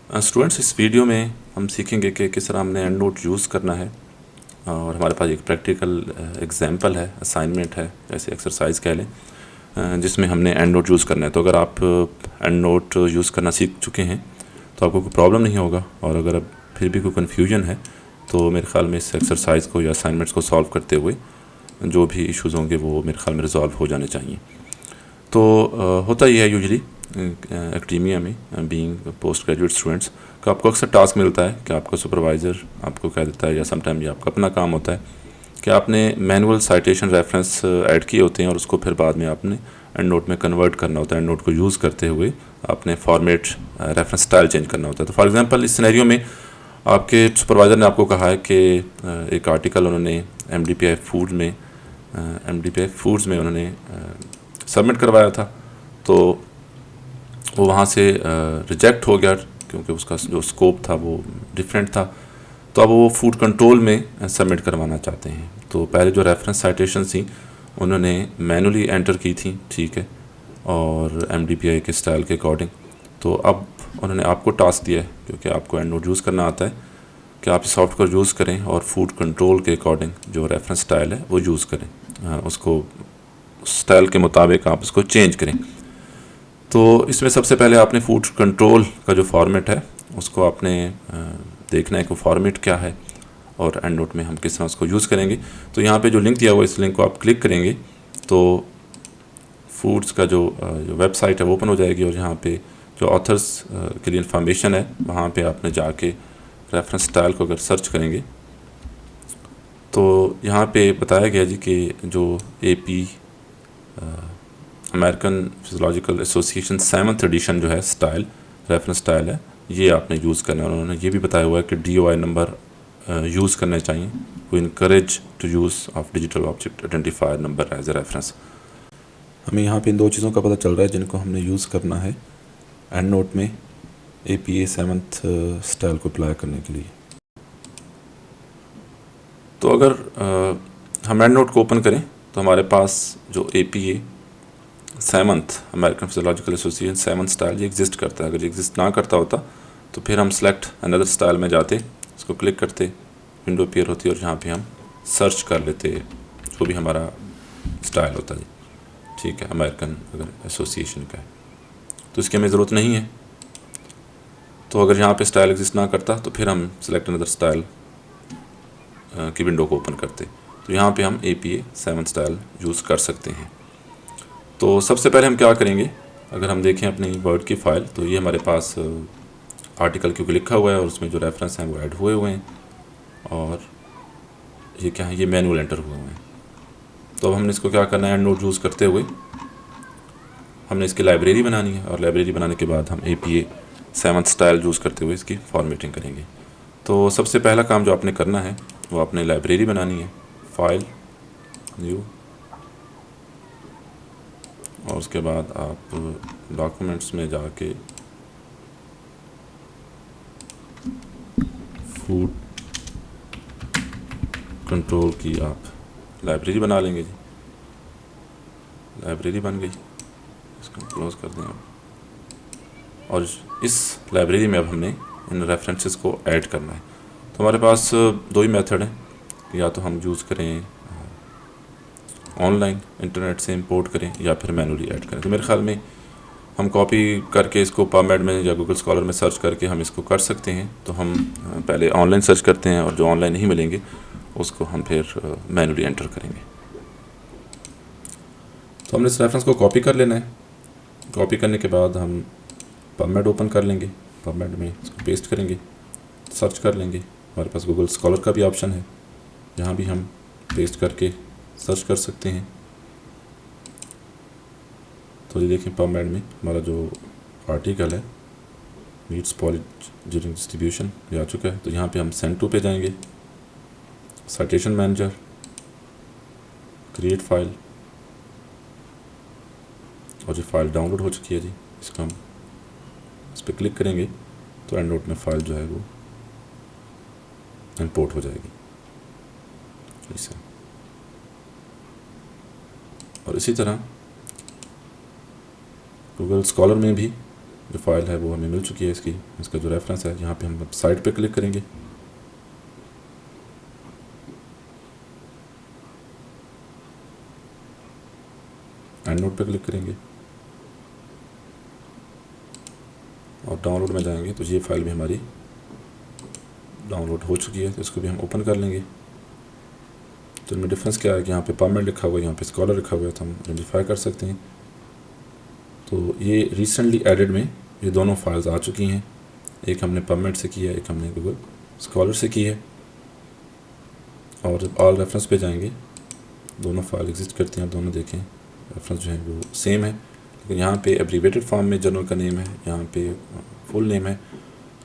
Students, इस video में हम सीखेंगे कि किस तरह हमने एंड नोट यूज़ करना है। और हमारे पास एक प्रैक्टिकल एग्जांपल है, असाइनमेंट है, जैसे एक्सरसाइज कह लें, जिसमें हमने एंड नोट यूज़ करना है। तो अगर आप एंड नोट यूज़ करना सीख चुके हैं तो आपको कोई प्रॉब्लम नहीं होगा, और अगर अब फिर भी कोई कन्फ्यूजन है तो मेरे ख्याल में इस एक्सरसाइज को या असाइनमेंट्स को सॉल्व करते हुए जो भी इश्यूज़ होंगे वो मेरे ख्याल में रिजॉल्व हो जाने चाहिए। तो होता ही है यूजली एकेडमिया में, बीइंग पोस्ट ग्रेजुएट स्टूडेंट्स का आपको अक्सर टास्क मिलता है कि आपका सुपरवाइज़र आपको कह देता है, या समटाइम ये आपका अपना काम होता है कि आपने मैनुअल साइटेशन रेफरेंस ऐड किए होते हैं और उसको फिर बाद में आपने एंड नोट में कन्वर्ट करना होता है। एंड नोट को यूज़ करते हुए आपने फॉर्मेट रेफरेंस स्टाइल चेंज करना होता है। तो फॉर एग्जांपल इस सिनेरियो में आपके सुपरवाइज़र ने आपको कहा है कि एक आर्टिकल उन्होंने एमडीपीआई फूड्स में उन्होंने सबमिट करवाया था, तो वो वहाँ से रिजेक्ट हो गया क्योंकि उसका जो स्कोप था वो डिफरेंट था। तो अब वो फूड कंट्रोल में सबमिट करवाना चाहते हैं। तो पहले जो रेफरेंस साइटेशन थी उन्होंने मैनुअली एंटर की थी, ठीक है, और एमडीपीआई के स्टाइल के अकॉर्डिंग। तो अब उन्होंने आपको टास्क दिया है, क्योंकि आपको एंड नोट यूज़ करना आता है, कि आप इस सॉफ्टवेयर यूज़ करें और फूड कंट्रोल के अकॉर्डिंग जो रेफरेंस स्टाइल है वो यूज़ करें, उसको स्टाइल के मुताबिक आप उसको चेंज करें। तो इसमें सबसे पहले आपने फूड कंट्रोल का जो फॉर्मेट है उसको आपने देखना है कि फॉर्मेट क्या है और एंड नोट में हम किस तरह उसको यूज़ करेंगे। तो यहाँ पे जो लिंक दिया हुआ है, इस लिंक को आप क्लिक करेंगे तो फूड्स का जो वेबसाइट है वो ओपन हो जाएगी, और यहाँ पे जो ऑथर्स के लिए इन्फॉर्मेशन है वहाँ पे आपने जाके रेफरेंस स्टाइल को अगर सर्च करेंगे तो यहाँ पे बताया गया जी कि जो AP American physiological association 7th edition जो है स्टाइल, रेफरेंस स्टाइल है, ये आपने यूज़ करना है। उन्होंने ये भी बताया हुआ है कि DOI नंबर यूज़ करने चाहिए, to encourage to use of digital object identifier number as a reference. हमें यहाँ पे इन दो चीज़ों का पता चल रहा है जिनको हमने यूज़ करना है एंड नोट में APA 7th स्टाइल को अप्लाई करने के लिए। तो अगर हम एंड नोट को ओपन करें तो हमारे पास जो APA 7th American physiological association 7th style ये एग्जिस्ट करता है। अगर ये एग्जिस्ट ना करता होता तो फिर हम सेलेक्ट अनदर स्टाइल में जाते, इसको क्लिक करते, विंडो अपीयर होती और यहाँ पे हम सर्च कर लेते जो भी हमारा स्टाइल होता है, ठीक है, अमेरिकन अगर एसोसिएशन का है तो इसकी हमें ज़रूरत नहीं है। तो अगर यहाँ पे स्टाइल एग्जिस्ट ना करता तो फिर हम सेलेक्ट अनदर स्टाइल की विंडो को ओपन करते, तो यहाँ पे हम APA 7th स्टाइल यूज़ कर सकते हैं। तो सबसे पहले हम क्या करेंगे, अगर हम देखें अपनी वर्ड की फ़ाइल तो ये हमारे पास आर्टिकल क्योंकि लिखा हुआ है और उसमें जो रेफरेंस हैं वो ऐड हुए हैं, और ये क्या है, ये मैनुअल एंटर हुए हैं। तो अब हमने इसको क्या करना है, एंड नोट यूज़ करते हुए हमने इसकी लाइब्रेरी बनानी है, और लाइब्रेरी बनाने के बाद हम APA 7th स्टाइल यूज़ करते हुए इसकी फॉर्मेटिंग करेंगे। तो सबसे पहला काम जो आपने करना है वो आपने लाइब्रेरी बनानी है, फाइल, न्यू, और उसके बाद आप डॉक्यूमेंट्स में जाके फूड कंट्रोल की आप लाइब्रेरी बना लेंगे जी। लाइब्रेरी बन गई, इसको क्लोज़ कर दें आप। और इस लाइब्रेरी में अब हमने इन रेफरेंसेस को ऐड करना है। तो हमारे पास दो ही मेथड हैं, या तो हम यूज़ करें ऑनलाइन इंटरनेट से इंपोर्ट करें या फिर मैनुअली ऐड करें। तो मेरे ख्याल में हम कॉपी करके इसको पबमेड में या गूगल स्कॉलर में सर्च करके हम इसको कर सकते हैं। तो हम पहले ऑनलाइन सर्च करते हैं, और जो ऑनलाइन नहीं मिलेंगे उसको हम फिर मैनुअली एंटर करेंगे। तो हमने इस रेफरेंस को कॉपी कर लेना है। कॉपी करने के बाद हम पबमेड ओपन कर लेंगे, पबमेड में इसको पेस्ट करेंगे, सर्च कर लेंगे। हमारे पास गूगल स्कॉलर का भी ऑप्शन है, यहाँ भी हम पेस्ट करके सर्च कर सकते हैं। तो ये देखें पबमेड में हमारा जो आर्टिकल है मीट स्पॉइल्ड ड्यूरिंग डिस्ट्रीब्यूशन ये आ चुका है। तो यहाँ पे हम सेंड टू पे जाएंगे, साइटेशन मैनेजर, क्रिएट फाइल, और जो फाइल डाउनलोड हो चुकी है जी, इसको हम इस पर क्लिक करेंगे तो एंड नोट में फाइल जो है वो इंपोर्ट हो जाएगी इसे। और इसी तरह गूगल स्कॉलर में भी जो फाइल है वो हमें मिल चुकी है इसका जो रेफरेंस है। यहाँ पे हम साइट पे क्लिक करेंगे, एंड नोट पे क्लिक करेंगे और डाउनलोड में जाएंगे तो ये फाइल भी हमारी डाउनलोड हो चुकी है। तो इसको भी हम ओपन कर लेंगे। तो इनमें डिफरेंस क्या है कि यहाँ पे परमानेंट लिखा हुआ है, यहाँ पे स्कॉलर लिखा हुआ है, तो हम आइडेंटिफाई कर सकते हैं। तो ये रिसेंटली एडेड में ये दोनों फाइल्स आ चुकी हैं। एक हमने परमानेंट से की है, एक हमने गूगल स्कॉलर से की है। और जब ऑल रेफरेंस पे जाएंगे, दोनों फाइल एग्जिस्ट करती हैं। आप दोनों देखें, रेफरेंस जो है वो सेम है, लेकिन यहाँ पे एब्रीवेटेड फॉर्म में जर्नल का नेम है, यहाँ पे फुल नेम है।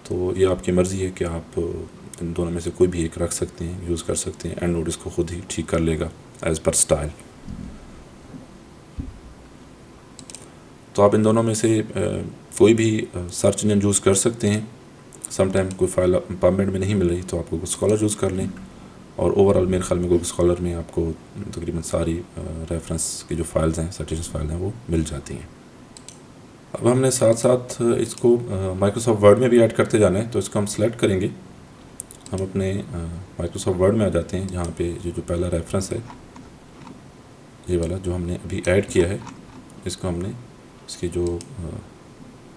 तो ये आपकी मर्ज़ी है कि आप इन दोनों में से कोई भी एक रख सकते हैं, यूज़ कर सकते हैं। एंड नोट इसको खुद ही ठीक कर लेगा एज़ पर स्टाइल। तो आप इन दोनों में से कोई भी सर्च इंजन यूज़ कर सकते हैं। समटाइम कोई फाइल परमानेंट में नहीं मिल रही तो आप गूगल स्कॉलर यूज़ कर लें। और ओवरऑल मेरे ख्याल में गूगल स्कॉलर में आपको तकरीबन सारी रेफरेंस की जो फाइल्स हैं, साइटेशन फाइल हैं, वो मिल जाती हैं। अब हमने साथ साथ इसको माइक्रोसॉफ्ट वर्ड में भी ऐड करते जाना है। तो इसको हम सेलेक्ट करेंगे, हम अपने माइक्रोसॉफ्ट वर्ड में आ जाते हैं। यहाँ पे ये जो पहला रेफरेंस है, ये वाला जो हमने अभी ऐड किया है, इसको हमने इसकी जो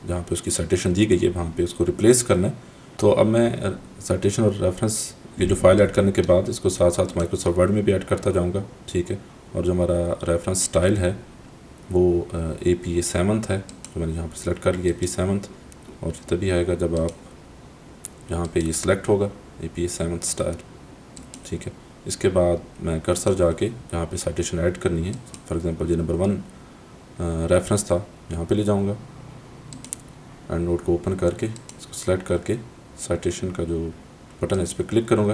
जहाँ पे उसकी साइटेशन दी गई है वहाँ पे उसको रिप्लेस करना है। तो अब मैं साइटेशन और रेफरेंस ये जो फाइल ऐड करने के बाद इसको साथ साथ माइक्रोसॉफ्ट वर्ड में भी ऐड करता जाऊँगा, ठीक है। और जो हमारा रेफरेंस स्टाइल है वो APA 7 है, जो मैंने यहाँ पे सिलेक्ट कर लिया APA 7। और तभी आएगा जब आप यहाँ पे ये सिलेक्ट होगा APA 7 स्टाइल, ठीक है। इसके बाद मैं कर्सर जाके जहाँ पे साइटेशन ऐड करनी है, फॉर एग्जांपल ये नंबर 1 रेफरेंस था, यहाँ पे ले जाऊँगा। एंड नोट को ओपन करके इसको सिलेक्ट करके साइटेशन का जो बटन है इस पर क्लिक करूँगा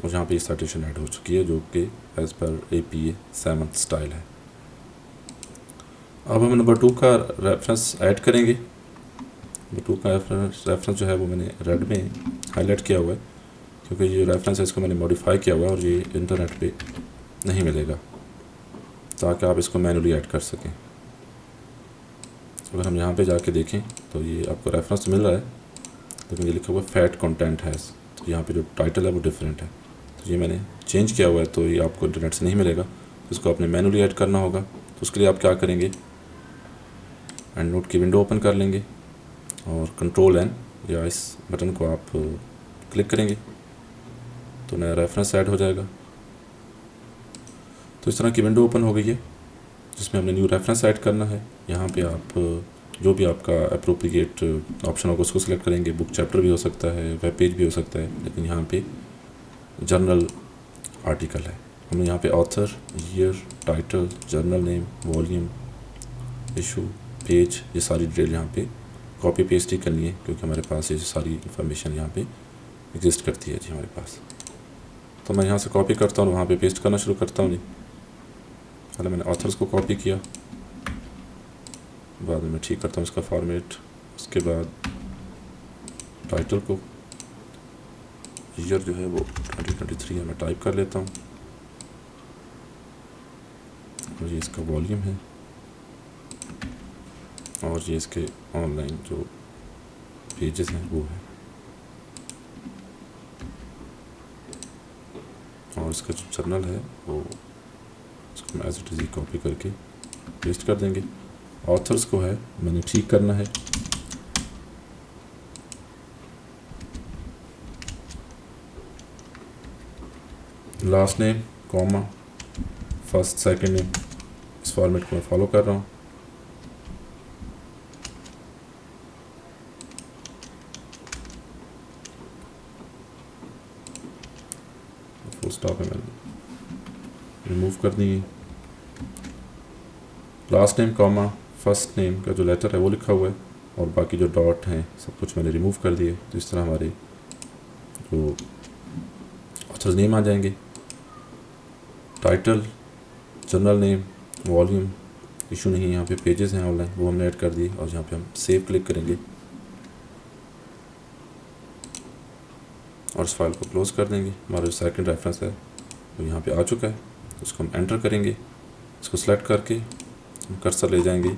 और यहाँ पे ये साइटेशन ऐड हो चुकी है जो कि एज़ पर APA 7 स्टाइल है। अब हम नंबर 2 का रेफरेंस ऐड करेंगे। नंबर 2 का रेफरेंस जो है वो मैंने रेड में हाईलाइट किया हुआ है, क्योंकि ये रेफरेंस है इसको मैंने मॉडिफाई किया हुआ है और ये इंटरनेट पे नहीं मिलेगा, ताकि आप इसको मैनुअली ऐड कर सकें। अगर हम यहाँ पे जाके देखें तो ये आपको रेफरेंस मिल रहा है, लेकिन ये लिखा हुआ है फैट कंटेंट हैज़। तो यहाँ पे जो टाइटल है वो डिफरेंट है, तो ये मैंने चेंज किया हुआ है, तो ये आपको इंटरनेट से नहीं मिलेगा। तो इसको आपने मैनुअली ऐड करना होगा। तो उसके लिए आप क्या करेंगे, एंड नोट की विंडो ओपन कर लेंगे और Ctrl+N या इस बटन को आप क्लिक करेंगे तो नया रेफरेंस ऐड हो जाएगा। तो इस तरह की विंडो ओपन हो गई है जिसमें हमने न्यू रेफरेंस ऐड करना है। यहाँ पे आप जो भी आपका अप्रोप्रिएट ऑप्शन होगा उसको सिलेक्ट करेंगे। बुक चैप्टर भी हो सकता है, वेब पेज भी हो सकता है, लेकिन यहाँ पे जर्नल आर्टिकल है। हमने यहाँ पे author, year, title, journal name, volume, issue, page, ये सारी डिटेल यहाँ पे कॉपी पेस्ट ही करनी है, क्योंकि हमारे पास ये सारी इन्फॉर्मेशन यहाँ पे एग्जिस्ट करती है जी हमारे पास। तो मैं यहाँ से कॉपी करता हूँ, वहाँ पे पेस्ट करना शुरू करता हूँ जी। पहले मैंने ऑथर्स को कॉपी किया, बाद में मैं ठीक करता हूँ इसका फॉर्मेट। उसके बाद टाइटल को, ईयर जो है वो 2023 है, मैं टाइप कर लेता हूँ। और ये इसका वॉल्यूम है और ये इसके ऑनलाइन जो पेजेस हैं वो है, और इसका जो जर्नल है वो इसको हम एज इट इज़ कॉपी करके पेस्ट कर देंगे। ऑथर्स को है मैंने ठीक करना है। Last name, comma, first second name, इस फॉर्मेट को मैं फॉलो कर रहा हूँ। फुल स्टॉप है मैंने रिमूव कर दी है। Last name, comma, first name का जो लेटर है वो लिखा हुआ है और बाकी जो डॉट हैं सब कुछ मैंने रिमूव कर दिए। तो इस तरह हमारे जो ऑथर्स नेम आ जाएंगे। Title, journal name, volume, issue नहीं, यहाँ पे पेजेस हैं ऑनलाइन, वो हमने ऐड कर दिए। और यहाँ पे हम सेव क्लिक करेंगे और इस फाइल को क्लोज कर देंगे। हमारा जो सेकंड रेफरेंस है वो यहाँ पे आ चुका है। उसको हम एंटर करेंगे, इसको सेलेक्ट करके हम कर्सर ले जाएंगे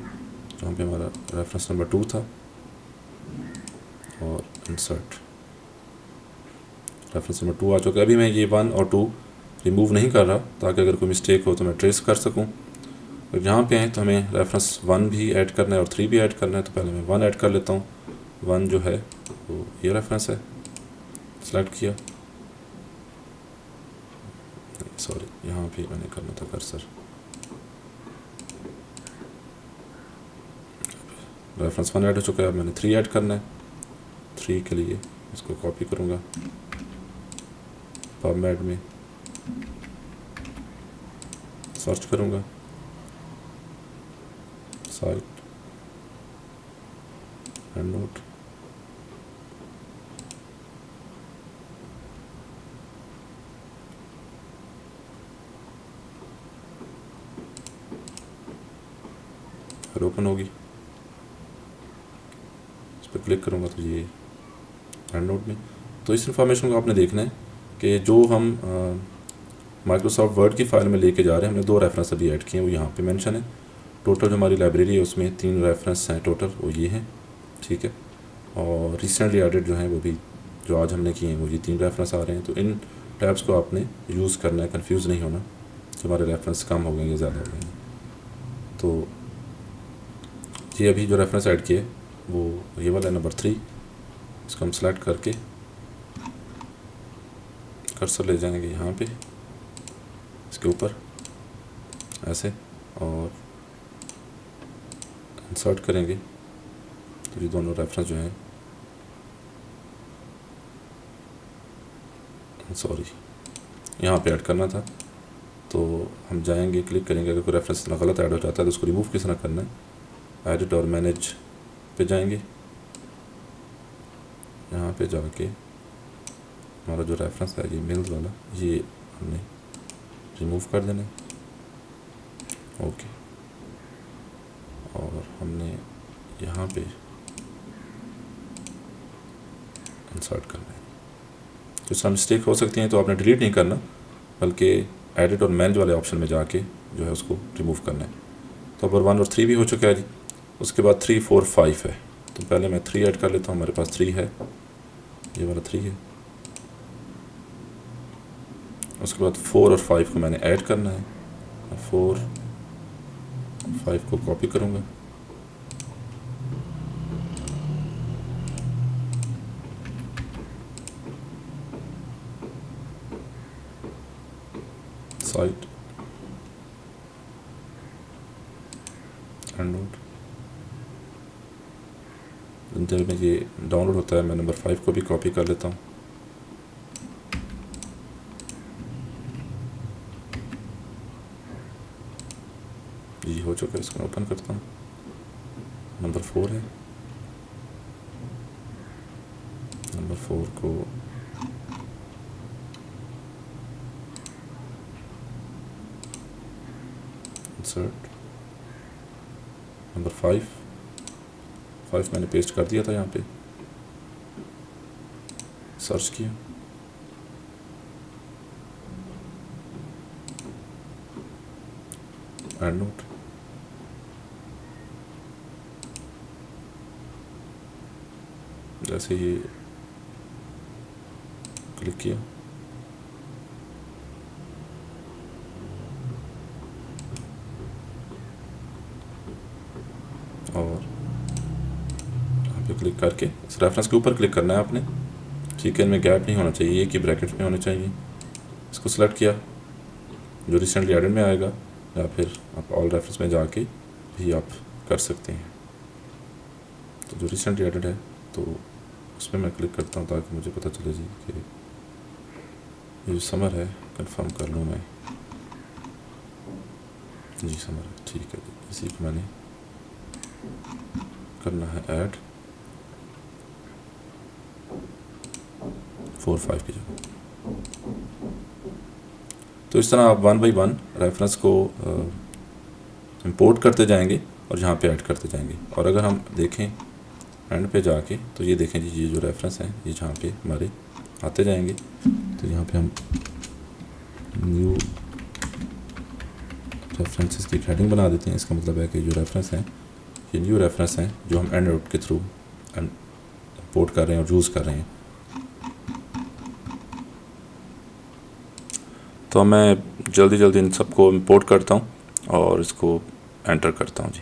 जहाँ पे हमारा रेफरेंस नंबर 2 था, और इंसर्ट, रेफरेंस नंबर 2 आ चुका है। अभी मैं ये 1 और 2 रिमूव नहीं कर रहा ताकि अगर कोई मिस्टेक हो तो मैं ट्रेस कर सकूं। और यहाँ पे हैं तो हमें रेफरेंस 1 भी ऐड करना है और 3 भी ऐड करना है, तो पहले मैं 1 ऐड कर लेता हूँ। 1 जो है वो ये रेफरेंस है, सेलेक्ट किया, सॉरी यहाँ पे मैंने करना था कर्सर, रेफरेंस 1 ऐड हो चुका है। अब मैंने 3 ऐड करना है। 3 के लिए इसको कॉपी करूँगा, पबमेड में सर्च करूँगा, साइट एंड नोट, फिर ओपन होगी, इस पर क्लिक करूँगा तो ये एंड नोट में। तो इस इंफॉर्मेशन को आपने देखना है कि जो हम माइक्रोसॉफ्ट वर्ड की फाइल में लेके जा रहे हैं, हमने 2 रेफरेंस अभी ऐड किए हैं, वो यहाँ पे मेंशन है। टोटल जो हमारी लाइब्रेरी है उसमें 3 रेफरेंस हैं टोटल, वो ये हैं, ठीक है। और रिसेंटली एडेड जो हैं वो भी जो आज हमने किए हैं वो ये 3 रेफरेंस आ रहे हैं। तो इन टैब्स को आपने यूज़ करना है, कंफ्यूज नहीं होना कि हमारे रेफरेंस कम हो गए या ज़्यादा हो गए हैं। तो ये अभी जो रेफरेंस ऐड किए वो ये वाला नंबर 3, इसको हम सेलेक्ट करके कर्सर ले जाएंगे यहाँ पे इसके ऊपर ऐसे, और इंसर्ट करेंगे तो ये दोनों रेफरेंस जो हैं, सॉरी यहाँ पे ऐड करना था। तो हम जाएंगे, क्लिक करेंगे, अगर कोई रेफरेंस इतना गलत ऐड हो जाता है तो उसको रिमूव किस तरह करना है। एडिट और मैनेज पे जाएंगे, यहाँ पे जाके हमारा जो रेफरेंस है ये मेल्स वाला, ये हमने रिमूव कर देना है, ओके। और हमने यहाँ पे इंसर्ट करना है। तो इसमें मिस्टेक हो सकती हैं, तो आपने डिलीट नहीं करना बल्कि एडिट और मैनेज वाले ऑप्शन में जाके जो है उसको रिमूव करना है। तो अब 1 और 3 भी हो चुका है जी। उसके बाद 3, 4, 5 है, तो पहले मैं 3 ऐड कर लेता हूँ। हमारे पास 3 है, ये वाला 3 है। उसके बाद 4 और 5 को मैंने ऐड करना है। 4 और 5 को कॉपी करूँगा, साइट एंड नोट। जब में ये डाउनलोड होता है मैं नंबर 5 को भी कॉपी कर लेता हूँ। ये हो चुका है, इसको ओपन करता हूँ। नंबर 4 है, नंबर 4 को इंसर्ट, नंबर 5 मैंने पेस्ट कर दिया था यहाँ पे, सर्च किया, एंड नोट। जैसे ही क्लिक किया और यहाँ पे क्लिक करके इस रेफरेंस के ऊपर क्लिक करना है आपने, ठीक है। इनमें गैप नहीं होना चाहिए, एक ही ब्रैकेट में होने चाहिए। इसको सेलेक्ट किया, जो रिसेंटली एडेड में आएगा, या फिर आप ऑल रेफरेंस में जाके भी आप कर सकते हैं। तो जो रिसेंटली एडेड है तो उसमें मैं क्लिक करता हूँ ताकि मुझे पता चले जी कि ये जो समर है कंफर्म कर लूँ मैं, जी समर है, ठीक है जी। इसी को मैंने करना है ऐड 4, 5 की जगह। तो इस तरह आप 1 बाई 1 रेफरेंस को इंपोर्ट करते जाएंगे और यहाँ पे ऐड करते जाएंगे। और अगर हम देखें एंड पे जाके तो ये देखें जी, ये जो रेफरेंस हैं ये जहाँ पे हमारे आते जाएंगे। तो यहाँ पे हम न्यू रेफरेंसेस की हेडिंग बना देते हैं। इसका मतलब है कि जो रेफरेंस हैं ये न्यू रेफरेंस हैं जो हम एंड नोट के थ्रू इंपोर्ट कर रहे हैं और यूज़ कर रहे हैं। तो मैं जल्दी जल्दी इन सबको इंपोर्ट करता हूँ और इसको एंटर करता हूँ जी।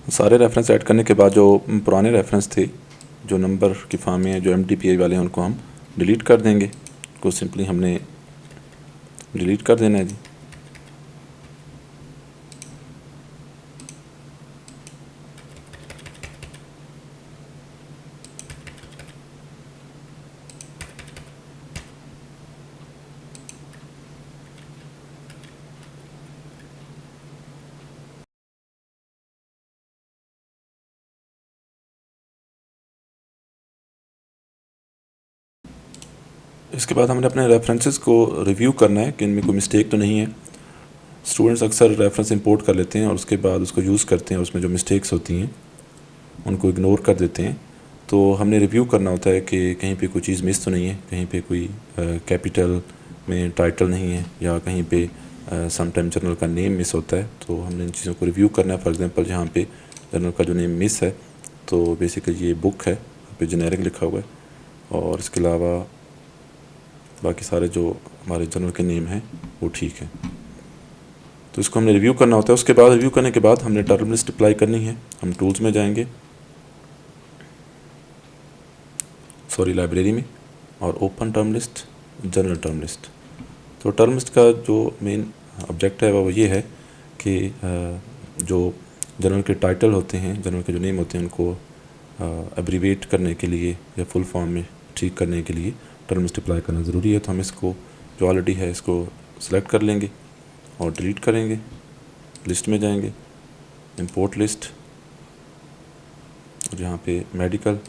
सारे रेफरेंस ऐड करने के बाद जो पुराने रेफरेंस थे जो नंबर की फॉर्म में जो MTPI वाले हैं उनको हम डिलीट कर देंगे। को सिंपली हमने डिलीट कर देना है जी। इसके बाद हमने अपने रेफरेंसेस को रिव्यू करना है कि इनमें कोई मिस्टेक तो नहीं है। स्टूडेंट्स अक्सर रेफरेंस इंपोर्ट कर लेते हैं और उसके बाद उसको यूज़ करते हैं, उसमें जो मिस्टेक्स होती हैं उनको इग्नोर कर देते हैं। तो हमने रिव्यू करना होता है कि कहीं पे कोई चीज़ मिस तो नहीं है, कहीं पे कोई कैपिटल में टाइटल नहीं है या कहीं पे समटाइम जर्नल का नेम मिस होता है। तो हमने इन चीज़ों को रिव्यू करना है। फॉर एग्जांपल जहाँ पे जर्नल का जो नेम मिस है तो बेसिकली ये बुक है, यहाँ पे जेनेरिक लिखा हुआ है और इसके अलावा बाकी सारे जो हमारे जर्नल के नेम हैं वो ठीक है। तो इसको हमने रिव्यू करना होता है। उसके बाद रिव्यू करने के बाद हमने टर्म लिस्ट अप्लाई करनी है। हम टूल्स में जाएंगे, लाइब्रेरी में, और open term list, general term list. तो टर्म लिस्ट का जो मेन ऑब्जेक्ट है वो ये है कि जो जर्नल के टाइटल होते हैं, जर्नल के जो नेम होते हैं उनको एब्रीवेट करने के लिए या फुल फॉर्म में ठीक करने के लिए टर्म लिस्ट अप्लाई करना ज़रूरी है। तो हम इसको जो ऑलरेडी है इसको सिलेक्ट कर लेंगे और डिलीट करेंगे। लिस्ट में जाएंगे, इंपोर्ट लिस्ट, और यहाँ पे मेडिकल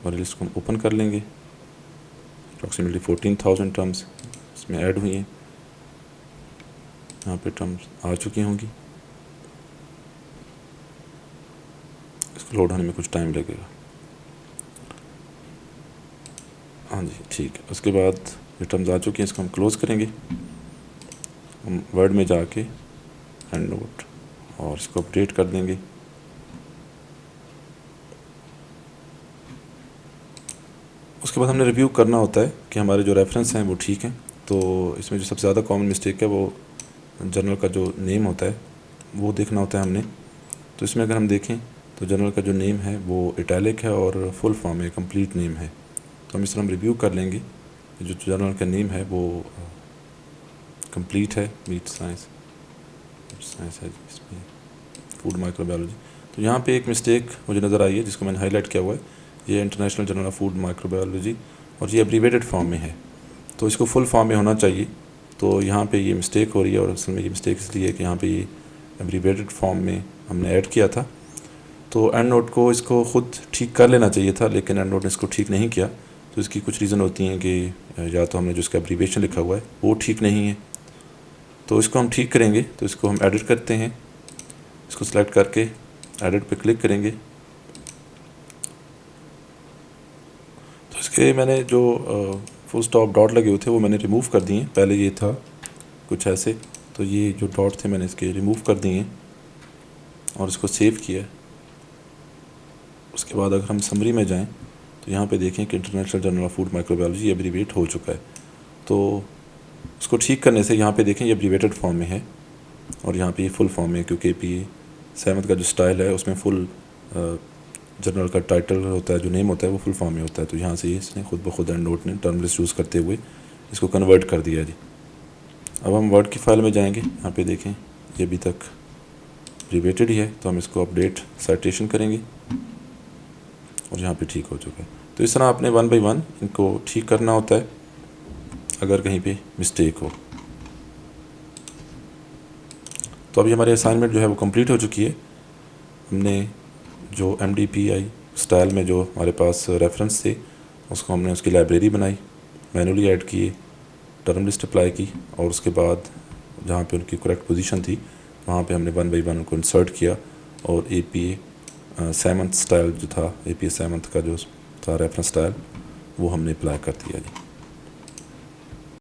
और लिस्ट को हम ओपन कर लेंगे। अप्रॉक्सीमेटली 14,000 टर्म्स इसमें ऐड हुई हैं। यहाँ पे टर्म्स आ चुकी होंगी। इसको लोड होने में कुछ टाइम लगेगा। हाँ जी, ठीक है। उसके बाद ये टर्म्स आ चुकी हैं, इसको हम क्लोज़ करेंगे। हम वर्ड में जाके एंड नोट और इसको अपडेट कर देंगे। उसके बाद हमने रिव्यू करना होता है कि हमारे जो रेफरेंस हैं वो ठीक हैं। तो इसमें जो सबसे ज़्यादा कॉमन मिस्टेक है वो जर्नल का जो नेम होता है वो देखना होता है हमने। तो इसमें अगर हम देखें तो जर्नल का जो नेम है वो इटैलिक है और फुल फॉर्म है, कंप्लीट नेम है। तो हम इस तरह हम रिव्यू कर लेंगे जो जर्नल का नेम है वो कंप्लीट है, मीट साइंस है जी, इसमें फूड माइक्रोबायोलॉजी। तो यहाँ पे एक मिस्टेक मुझे नज़र आई है जिसको मैंने हाईलाइट किया हुआ है, ये international journal of food microbiology और ये एब्रीवेटेड फॉर्म में है, तो इसको फुल फॉर्म में होना चाहिए। तो यहाँ पे ये मिस्टेक हो रही है और असल में ये मिस्टेक इसलिए है कि यहाँ पे ये एब्रीवेटेड फॉर्म में हमने ऐड किया था। तो एंड नोट को इसको ख़ुद ठीक कर लेना चाहिए था, लेकिन एंड नोट ने इसको ठीक नहीं किया। तो इसकी कुछ रीज़न होती हैं कि या तो हमने जो इसका एब्रीवेशन लिखा हुआ है वो ठीक नहीं है, तो इसको हम ठीक करेंगे। तो इसको हम एडिट करते हैं, इसको सेलेक्ट करके एडिट पे क्लिक करेंगे। तो इसके मैंने जो फुल स्टॉप डॉट लगे हुए थे वो मैंने रिमूव कर दिए। पहले ये था कुछ ऐसे, तो ये जो डॉट थे मैंने इसके रिमूव कर दिए और इसको सेव किया। उसके बाद अगर हम समरी में जाएं तो यहाँ पे देखें कि international journal of food microbiology abbreviate हो चुका है। तो उसको ठीक करने से यहाँ पे देखें ये एब्रीवेटेड फॉर्म में है और यहाँ पे ये फुल फॉर्म में है, क्योंकि APA 7 का जो स्टाइल है उसमें फुल जर्नल का टाइटल होता है, जो नेम होता है वो फुल फॉर्म में होता है। तो यहाँ से इसने खुद ब खुद एंड नोट ने टर्म लिस्ट यूज़ करते हुए इसको कन्वर्ट कर दिया जी। अब हम वर्ड की फाइल में जाएंगे, यहाँ पे देखें ये अभी तक एब्रीवेटेड ही है, तो हम इसको अपडेट साइटेशन करेंगे और यहाँ पे ठीक हो चुका है। तो इस तरह आपने 1 बाय 1 इनको ठीक करना होता है अगर कहीं पे मिस्टेक हो। तो अभी हमारी असाइनमेंट जो है वो कंप्लीट हो चुकी है। हमने जो MDPI स्टाइल में जो हमारे पास रेफरेंस थे उसको हमने उसकी लाइब्रेरी बनाई, मैनुअली ऐड किए, टर्म लिस्ट अप्लाई की और उसके बाद जहाँ पे उनकी करेक्ट पोजीशन थी वहाँ पे हमने 1 बाय 1 उनको इंसर्ट किया और APA 7 स्टाइल जो था, APA 7 का जो था रेफरेंस स्टाइल, वो हमने अप्लाई कर दिया जी।